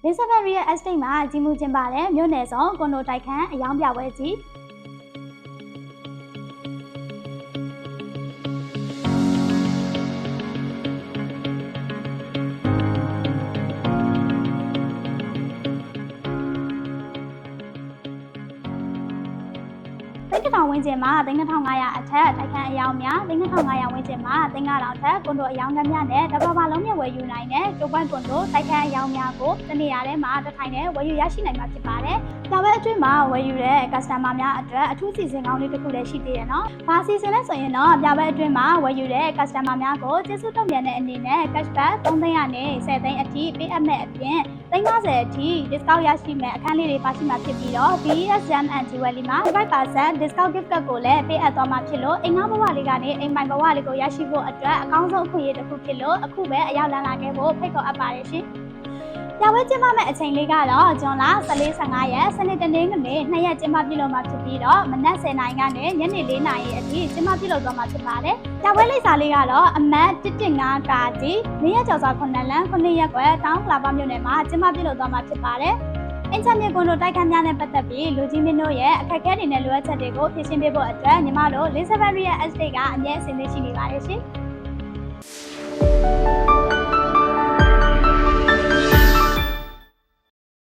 Elizabeth Real Estate မှာကြီးမှုကျင်းပတဲ့မြို့နယ်ဆောင်ကွန်ဒိုတိုက်ခန်းအယောင်ပြပွဲကြီးသိန်းထောင်ဝန်းကျင်မှာသိန်း2500အထက်တိုက်ခန်းအယောင်များသိန်း2500ဝန်းကျင်မှာသိန်း9000ထက်ကွန်ဒိုအယောင်များနဲ့တဘာလုံးမြဝယ်ယူနိုင်တဲ့တိုပွိုင်းကွန်ဒိုတိုက်ခန်းအယောင်များကိုတနေရာထဲမှာတစ်ထိုင်နဲ့ဝယ်ယူရရှိနိုင်မှာဖြစ်ပါတယ်။ဒါပဲအတွင်းမှာဝယ်ယူတဲ့ customer များအတွက်အထူးစီစဉ်ကောင်းလေးတစ်ခုလည်းရှိသေးတယ်နော်။ဘာစီစဉ်လဲဆိုရင်တော့ပြပဲအတွင်းမှာဝယ်ယူတဲ့ customer များကိုကျေးဇူးတုံ့ပြန်တဲ့အနေနဲ့ cashback 3သိန်းကနေ10သိန်းအထိပေးအပ်မဲ့အပြင်50အထိ discount ရရှိမဲ့အခန်းလေးတွေပါရှိမှာဖြစ်ပြီးတော့ BSM and Jewelry မှာ 5% discount gift card ကိုလည်းပေးအပ်သွားမှာဖြစ်လို့အိမ်ငှားဘဝလေးကနေအိမ်ပိုင်ဘဝလေးကိုရရှိဖို့အတွက်အကောင်းဆုံးအခွင့်အရေးတစ်ခုဖြစ်လို့အခုပဲအရောက်လာခဲ့ဖို့ဖိတ်ခေါ်အပ်ပါတယ်ရှင်။ပြပွဲကျင်းပမယ့်အချိန်လေးကတော့ဇွန်လ14-15ရက်စနေတနင်္ဂနွေ2ရက်ကျင်းပပြုလုပ်မှာဖြစ်ပြီးတော့မနက်10:00နာရီကနေညနေ4:00နာရီအထိကျင်းပပြုလုပ်သွားမှာဖြစ်ပါတယ်။ပြပွဲလိပ်စာလေးကတော့အမတ်115ကာကြီးနေရကျော်စွာ9လမ်း9ရက်ကွယ်တောင်ကလာပါမြို့နယ်မှာကျင်းပပြုလုပ်သွားမှာဖြစ်ပါတယ်။အင်ချာမြေကွန်ဒိုတိုက်ခန်းများနဲ့ပတ်သက်ပြီးလူကြီးမင်းတို့ရဲ့အခက်အခဲတွေနဲ့လိုအပ်ချက်တွေကိုဖြေရှင်းပေးဖို့အတွက်ညီမတို့ Elizabeth Real Estate ကအမြဲအဆင်သင့်ရှိနေပါတယ်ရှင်။